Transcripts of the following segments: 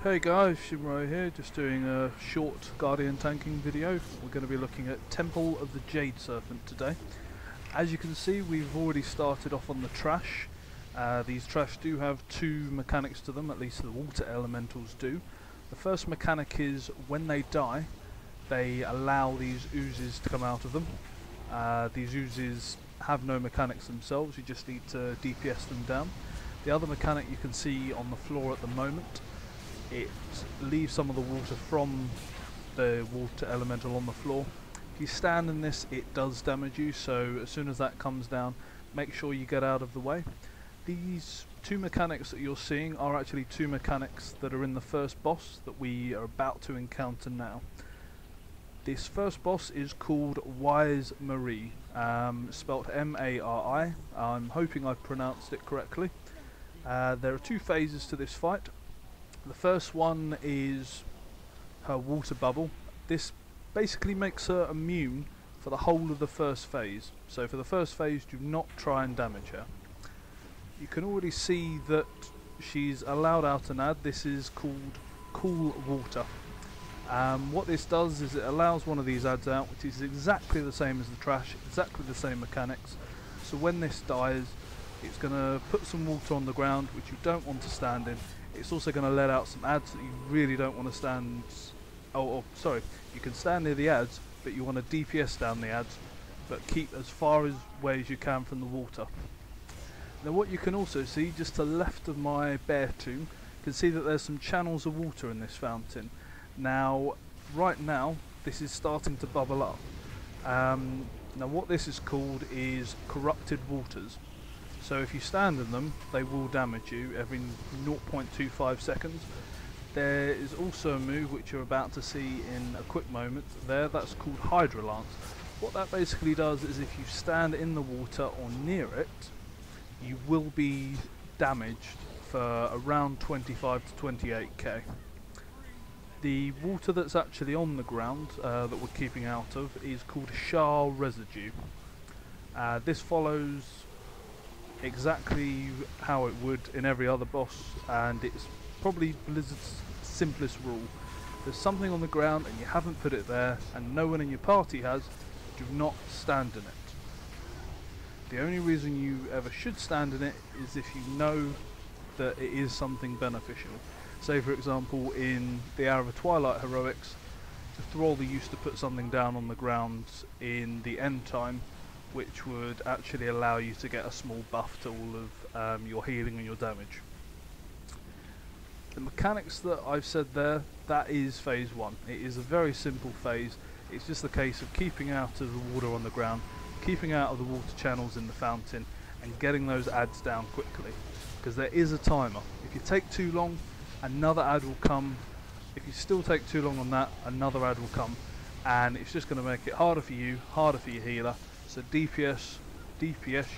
Hey guys, Shimro here, just doing a short Guardian tanking video. We're going to be looking at Temple of the Jade Serpent today. As you can see, we've already started off on the trash. These trash do have two mechanics to them, at least the water elementals do. The first mechanic is when they die, they allow these oozes to come out of them. These oozes have no mechanics themselves, you just need to DPS them down. The other mechanic you can see on the floor at the moment, it leaves some of the water from the water elemental on the floor. If you stand in this, it does damage you, so as soon as that comes down, make sure you get out of the way. These two mechanics that you're seeing are actually two mechanics that are in the first boss that we are about to encounter now. This first boss is called Wise Marie, spelt M-A-R-I. I'm hoping I've pronounced it correctly. There are two phases to this fight. The first one is her water bubble. This basically makes her immune for the whole of the first phase. So for the first phase, do not try and damage her. You can already see that she's allowed out an ad. This is called Cool Water. What this does is it allows one of these ads out, which is exactly the same as the trash, exactly the same mechanics. So when this dies, it's going to put some water on the ground, which you don't want to stand in. It's also going to let out some ads that you really don't want to stand... sorry, you can stand near the ads, but you want to DPS down the ads, but keep as far away as you can from the water. Now what you can also see, just to the left of my bear tomb, you can see that there's some channels of water in this fountain. Now, right now, this is starting to bubble up. Now what this is called is corrupted waters. So if you stand in them, they will damage you every 0.25 seconds. There is also a move which you're about to see in a quick moment there, that's called Hydra Lance. What that basically does is if you stand in the water or near it, you will be damaged for around 25 to 28k. The water that's actually on the ground that we're keeping out of is called Sha residue. This follows exactly how it would in every other boss, and it's probably Blizzard's simplest rule. There's something on the ground and you haven't put it there and no one in your party has, do not stand in it. The only reason you ever should stand in it is if you know that it is something beneficial. Say for example in the Hour of Twilight heroics, the Thrall used to put something down on the ground in the end time which would actually allow you to get a small buff to all of your healing and your damage. The mechanics that I've said there, that is phase 1. It is a very simple phase. It's just a case of keeping out of the water on the ground, keeping out of the water channels in the fountain, and getting those ads down quickly. Because there is a timer. If you take too long, another ad will come. If you still take too long on that, another ad will come. And it's just going to make it harder for you, harder for your healer. So DPS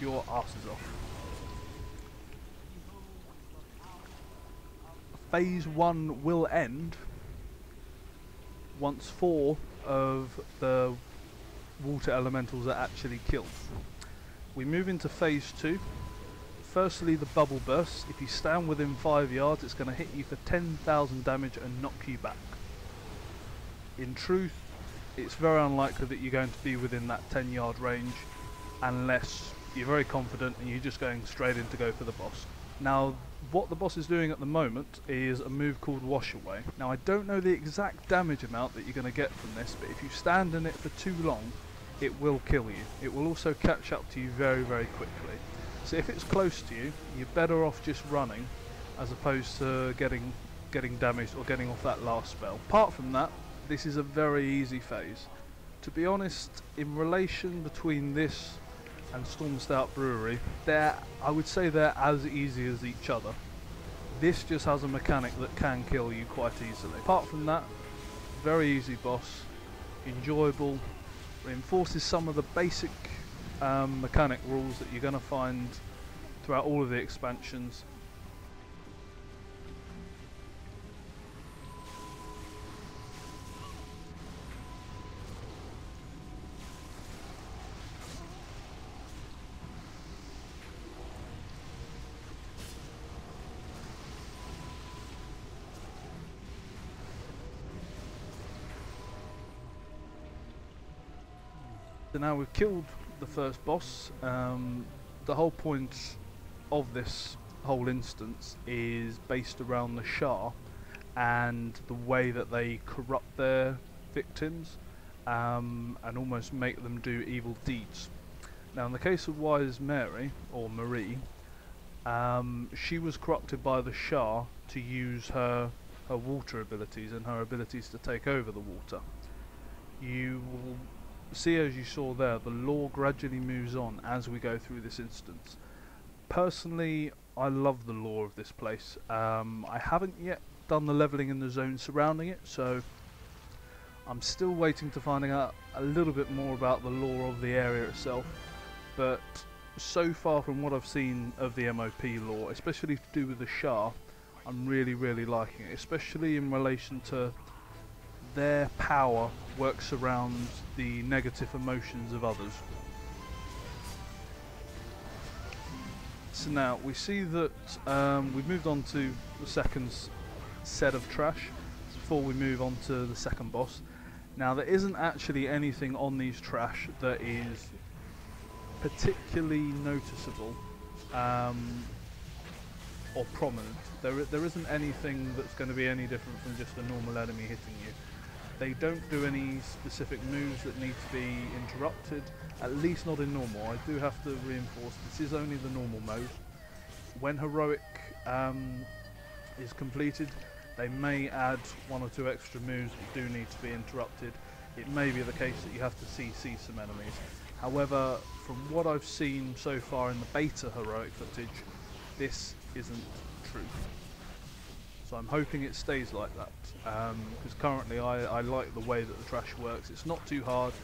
your asses off. Phase 1 will end once 4 of the water elementals are actually killed. We move into phase 2. Firstly, the bubble burst. If you stand within 5 yards, it's going to hit you for 10,000 damage and knock you back. In truth, it's very unlikely that you're going to be within that 10-yard range unless you're very confident and you're just going straight in to go for the boss. Now, what the boss is doing at the moment is a move called Wash Away. Now, I don't know the exact damage amount that you're going to get from this, but if you stand in it for too long, it will kill you. It will also catch up to you very, very quickly. So if it's close to you, you're better off just running as opposed to getting damaged or getting off that last spell. Apart from that, this is a very easy phase. To be honest, in relation between this and Stormstout Brewery, I would say they're as easy as each other. This just has a mechanic that can kill you quite easily. Apart from that, very easy boss, enjoyable, reinforces some of the basic mechanic rules that you're going to find throughout all of the expansions. So now we've killed the first boss. The whole point of this whole instance is based around the Sha and the way that they corrupt their victims and almost make them do evil deeds. Now in the case of Wise Mary, or Marie, she was corrupted by the Sha to use her water abilities and her abilities to take over the water. You will see, as you saw there, the lore gradually moves on as we go through this instance. Personally, I love the lore of this place. I haven't yet done the leveling in the zone surrounding it, so I'm still waiting to finding out a little bit more about the lore of the area itself, but so far from what I've seen of the MOP lore, especially to do with the Sha, I'm really liking it, especially in relation to their power works around the negative emotions of others. So now we see that we've moved on to the second set of trash before we move on to the second boss. Now there isn't actually anything on these trash that is particularly noticeable or prominent. There isn't anything that's going to be any different from just a normal enemy hitting you. They don't do any specific moves that need to be interrupted, at least not in normal. I do have to reinforce this is only the normal mode. When heroic is completed, they may add one or two extra moves that do need to be interrupted. It may be the case that you have to CC some enemies. However, from what I've seen so far in the beta heroic footage, this isn't true. So I'm hoping it stays like that, because currently I like the way that the trash works. It's not too hard.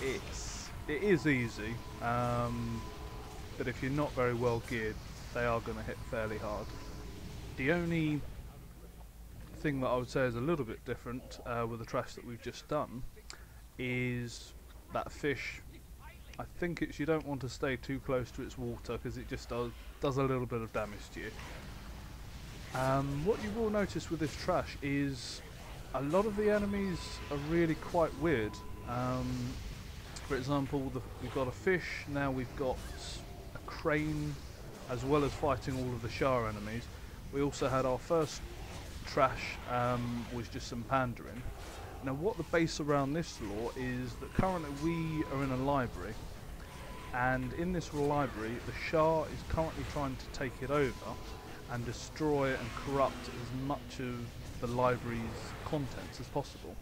It is easy, but if you're not very well geared, they are going to hit fairly hard. The only thing that I would say is a little bit different with the trash that we've just done is that fish. I think you don't want to stay too close to its water because it just does a little bit of damage to you. What you will notice with this trash is a lot of the enemies are really quite weird. For example, we've got a fish, now we've got a crane, as well as fighting all of the Sha enemies. We also had our first trash, was just some Pandaren. Now what the base around this lore is that currently we are in a library, and in this library the Sha is currently trying to take it over and destroy and corrupt as much of the library's contents as possible.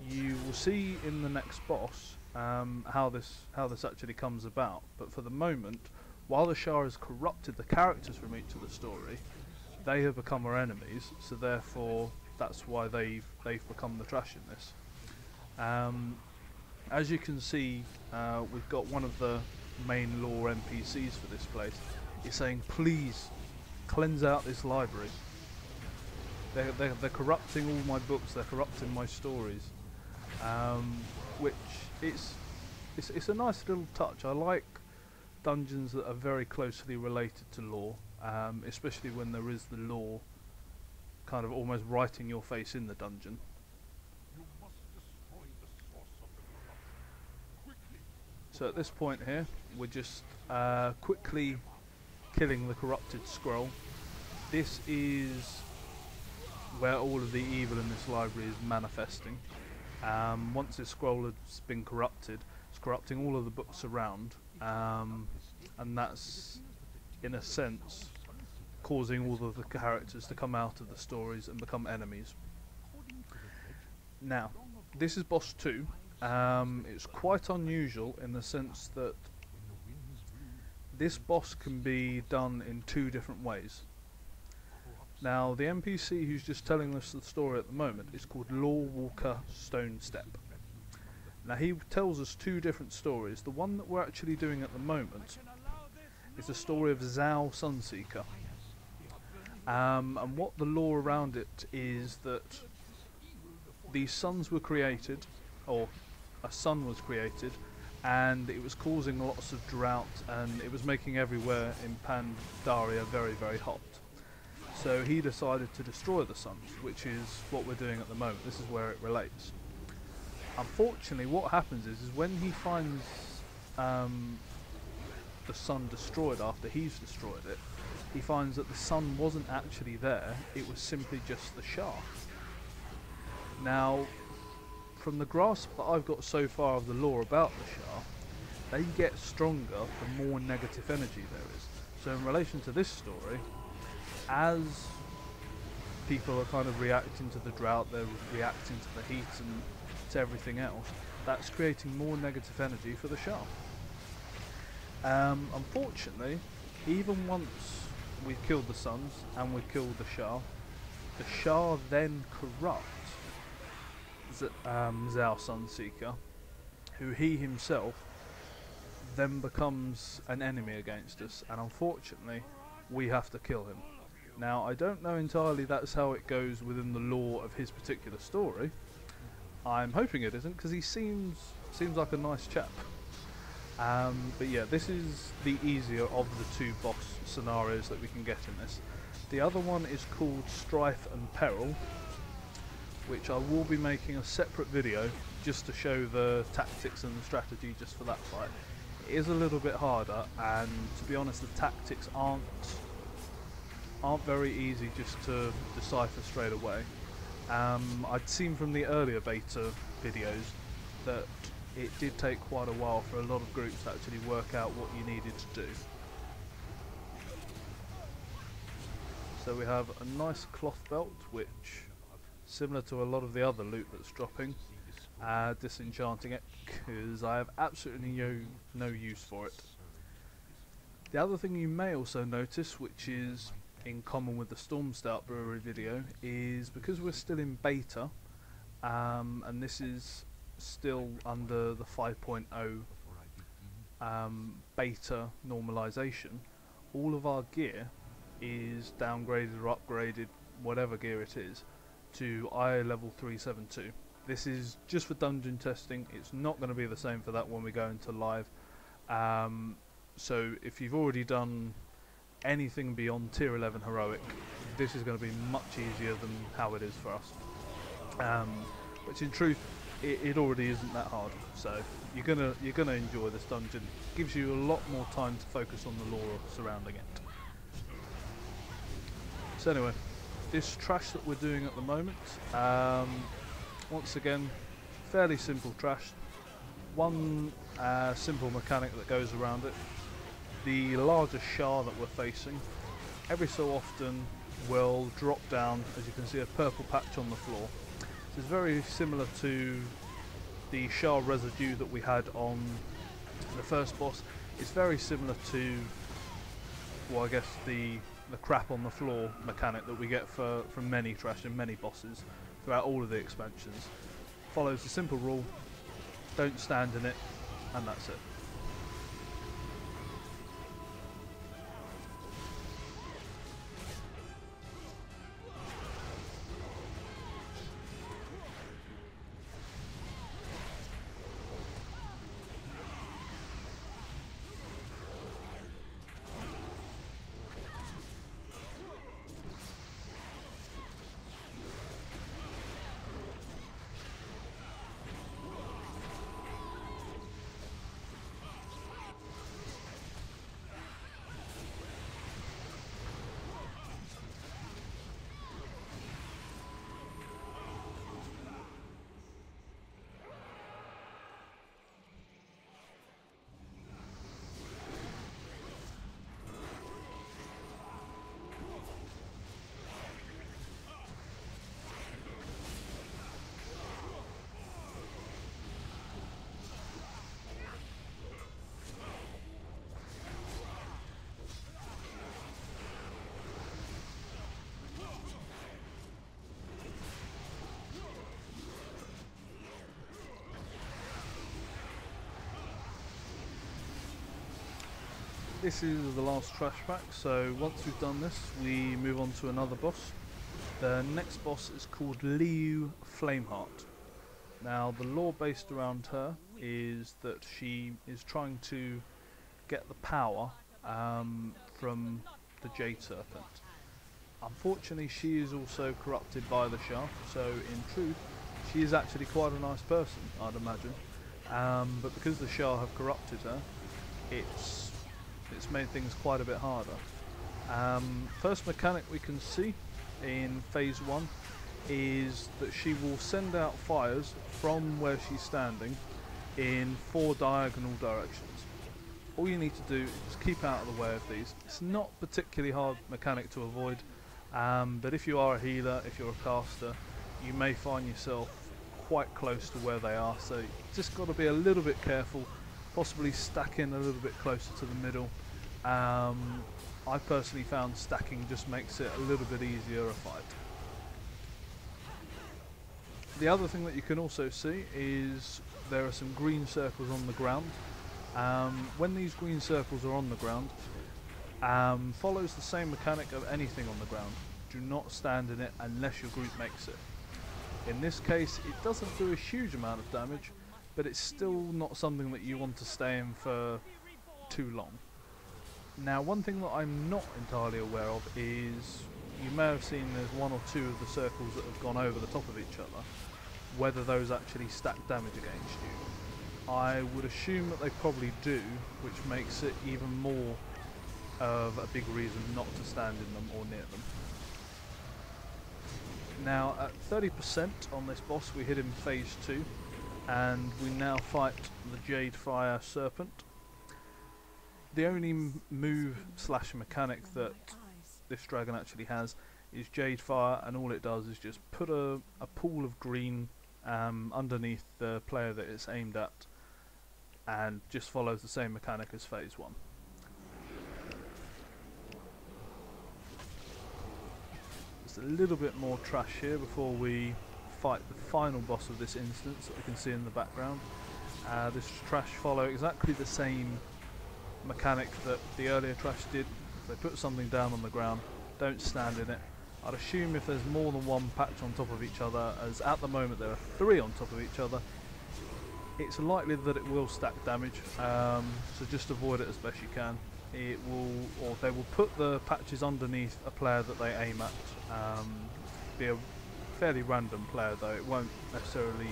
You will see in the next boss how this actually comes about, but for the moment, while the Sha has corrupted the characters from each of the story, they have become our enemies, so therefore that's why they've become the trash in this. As you can see, we've got one of the main lore NPCs for this place. He's saying, please cleanse out this library. They're corrupting all my books, they're corrupting my stories, which it's a nice little touch. I like dungeons that are very closely related to lore, especially when there is the lore kind of almost right in your face in the dungeon. So at this point here, we're just quickly killing the corrupted scroll. This is where all of the evil in this library is manifesting. Once this scroll has been corrupted, it's corrupting all of the books around, and that's, in a sense, causing all of the characters to come out of the stories and become enemies. Now, this is boss 2. It's quite unusual in the sense that this boss can be done in 2 different ways. Now, the NPC who's just telling us the story at the moment is called Lorewalker Stonestep. Now, he tells us 2 different stories. The one that we're actually doing at the moment is the story of Zhao Sunseeker. And what the lore around it is that these suns were created, or a sun was created, and it was causing lots of drought, and it was making everywhere in Pandaria very hot. So he decided to destroy the suns, which is what we're doing at the moment. This is where it relates. Unfortunately, what happens is when he finds the sun destroyed after he's destroyed it, he finds that the sun wasn't actually there, it was simply just the Sha. Now, from the grasp that I've got so far of the lore about the Sha, they get stronger the more negative energy there is. So in relation to this story, as people are kind of reacting to the drought, they're reacting to the heat and to everything else, that's creating more negative energy for the Sha. Unfortunately, even once we've killed the suns and we've killed the Sha then corrupt Zhao Sunseeker, who he himself then becomes an enemy against us, and unfortunately we have to kill him. Now, I don't know entirely that's how it goes within the lore of his particular story. I'm hoping it isn't, because he seems like a nice chap. But yeah, this is the easier of the two boss scenarios that we can get in this. The other one is called Strife and Peril, which I will be making a separate video just to show the tactics and the strategy just for that fight. It is a little bit harder, and to be honest, the tactics aren't very easy just to decipher straight away. I'd seen from the earlier beta videos that it did take quite a while for a lot of groups to actually work out what you needed to do. So we have a nice cloth belt, which, similar to a lot of the other loot that's dropping, disenchanting it, because I have absolutely no use for it. The other thing you may also notice, which is in common with the Stormstout Brewery video, is because we're still in beta, and this is still under the 5.0 beta normalization, all of our gear is downgraded or upgraded, whatever gear it is, to IA level 372. This is just for dungeon testing. It's not going to be the same for that when we go into live. So if you've already done anything beyond tier 11 heroic, this is going to be much easier than how it is for us. Which in truth, it already isn't that hard. So you're gonna enjoy this dungeon. It gives you a lot more time to focus on the lore surrounding it. So anyway, this trash that we're doing at the moment, once again, fairly simple trash. One simple mechanic that goes around it. The larger Sha that we're facing, every so often will drop down, as you can see, a purple patch on the floor. This is very similar to the Sha residue that we had on the first boss. It's very similar to, well, I guess the crap on the floor mechanic that we get from many trash and many bosses throughout all of the expansions. Follows the simple rule: don't stand in it, and that's it. This is the last trash pack, so once we've done this, we move on to another boss. The next boss is called Liu Flameheart. Now, the lore based around her is that she is trying to get the power from the Jade Serpent. Unfortunately, she is also corrupted by the Sha, so in truth, she is actually quite a nice person, I'd imagine. But because the Sha have corrupted her, it's made things quite a bit harder. First mechanic we can see in phase 1 is that she will send out fires from where she's standing in 4 diagonal directions. All you need to do is keep out of the way of these. It's not particularly hard mechanic to avoid, but if you are a healer, if you're a caster, you may find yourself quite close to where they are, so you just got to be a little bit careful, possibly stacking a little bit closer to the middle. I personally found stacking just makes it a little bit easier a fight. The other thing that you can also see is there are some green circles on the ground. When these green circles are on the ground, follows the same mechanic of anything on the ground. Do not stand in it unless your group makes it. In this case, it doesn't do a huge amount of damage, but it's still not something that you want to stay in for too long. Now, one thing that I'm not entirely aware of is, you may have seen there's 1 or 2 of the circles that have gone over the top of each other, whether those actually stack damage against you. I would assume that they probably do, which makes it even more of a big reason not to stand in them or near them. Now, at 30% on this boss, we hit him phase 2, and we now fight the Jade Serpent. The only move slash mechanic that this dragon actually has is Jade Fire, and all it does is just put a pool of green underneath the player that it's aimed at, and just follows the same mechanic as phase 1. Just a little bit more trash here before we fight the final boss of this instance that we can see in the background. This trash follow exactly the same mechanic that the earlier trash did. They put something down on the ground, don't stand in it. I'd assume if there's more than 1 patch on top of each other, as at the moment there are 3 on top of each other, it's likely that it will stack damage, so just avoid it as best you can. It will, or they will put the patches underneath a player that they aim at. Be a fairly random player though, it won't necessarily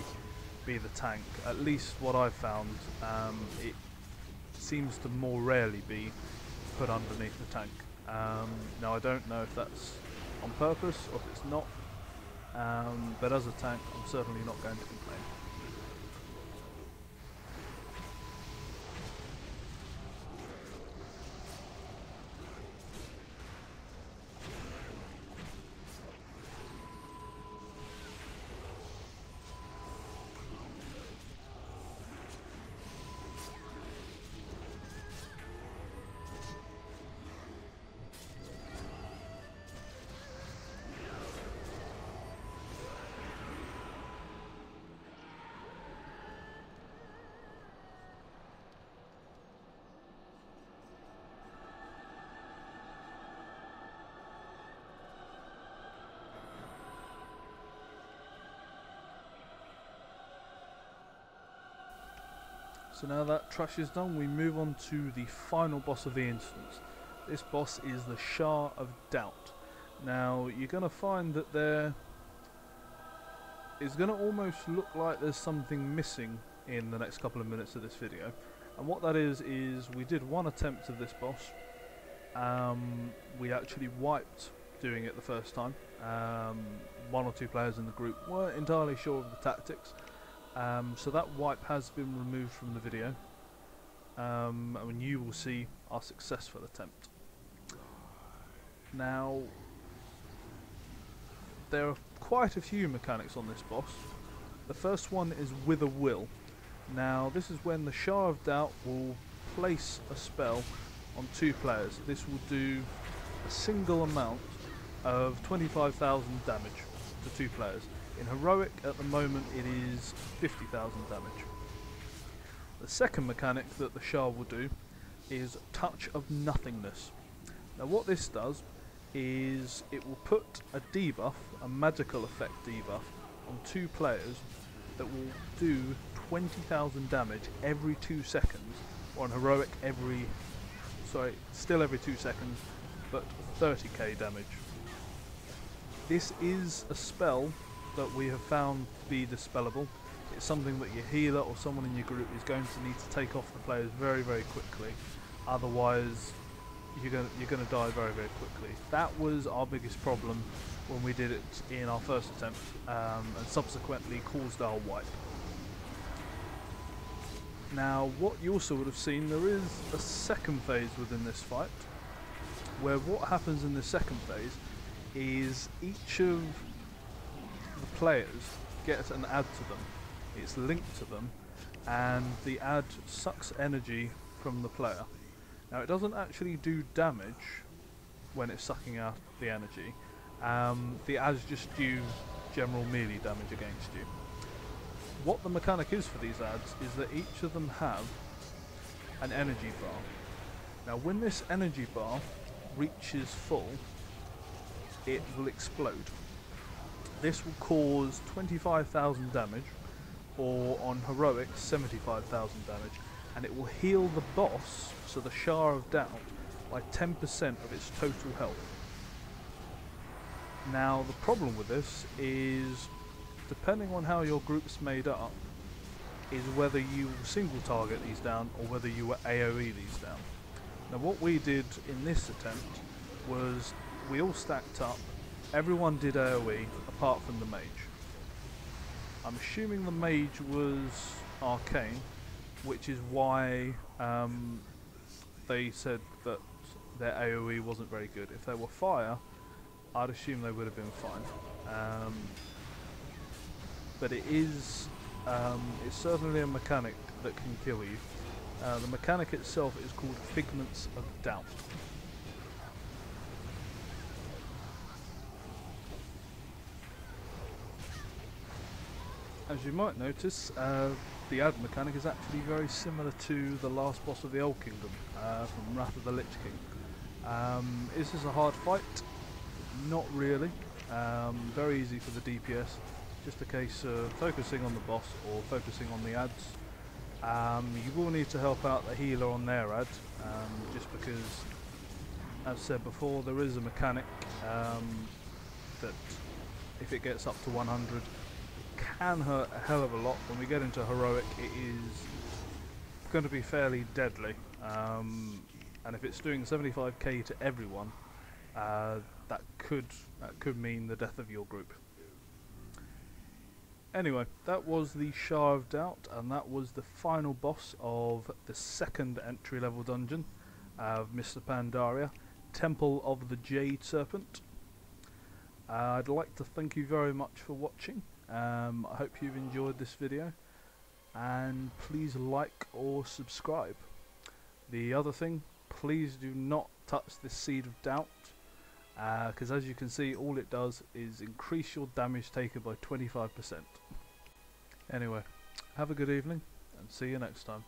be the tank. At least what I've found, it seems to more rarely be put underneath the tank. Now I don't know if that's on purpose or if it's not, but as a tank I'm certainly not going to complain. So now that trash is done, we move on to the final boss of the instance. This boss is the Sha of Doubt. Now you're going to find that there is going to almost look like there's something missing in the next couple of minutes of this video. And what that is we did 1 attempt of this boss. We actually wiped doing it the first time. 1 or 2 players in the group weren't entirely sure of the tactics. So that wipe has been removed from the video, and you will see our successful attempt. Now, there are quite a few mechanics on this boss. The first one is with a will. Now, this is when the Sha of Doubt will place a spell on 2 players. This will do a single amount of 25,000 damage to 2 players. In Heroic, at the moment, it is 50,000 damage. The second mechanic that the Sha will do is Touch of Nothingness. Now what this does is it will put a debuff, a magical effect debuff, on 2 players that will do 20,000 damage every 2 seconds, or on Heroic still every 2 seconds, but 30k damage. This is a spell that we have found to be dispellable. It's something that your healer or someone in your group is going to need to take off the players very, very quickly. Otherwise, you're going to die very, very quickly. That was our biggest problem when we did it in our first attempt, and subsequently caused our wipe. Now, what you also would have seen, there is a second phase within this fight, where what happens in the second phase is each of the players gets an ad to them. It's linked to them, and the ad sucks energy from the player. Now, it doesn't actually do damage when it's sucking out the energy. The ads just do general melee damage against you. What the mechanic is for these ads is that each of them have an energy bar. Now, when this energy bar reaches full, it will explode. This will cause 25,000 damage, or on heroic 75,000 damage, and it will heal the boss, so the Sha of Doubt, by 10% of its total health. Now, the problem with this is, depending on how your group's made up, is whether you single target these down or whether you will AoE these down. Now, what we did in this attempt was we all stacked up, everyone did AoE apart from the mage. I'm assuming the mage was arcane, which is why they said that their AoE wasn't very good. If they were fire, I'd assume they would have been fine. But it is, it's certainly a mechanic that can kill you. The mechanic itself is called Figments of Doubt. As you might notice, the ad mechanic is actually very similar to the last boss of the Old Kingdom, from Wrath of the Lich King. Is this a hard fight? Not really. Very easy for the DPS. Just a case of focusing on the boss or focusing on the ads. You will need to help out the healer on their ad, just because, as said before, there is a mechanic that if it gets up to 100, can hurt a hell of a lot. When we get into heroic, it is going to be fairly deadly, and if it's doing 75k to everyone, that could mean the death of your group. Anyway, that was the Sha of Doubt, and that was the final boss of the second entry level dungeon of Mist of Pandaria, Temple of the Jade Serpent. I'd like to thank you very much for watching. I hope you've enjoyed this video, and please like or subscribe. The other thing, please do not touch this Seed of Doubt, because as you can see, all it does is increase your damage taken by 25%. Anyway, have a good evening, and see you next time.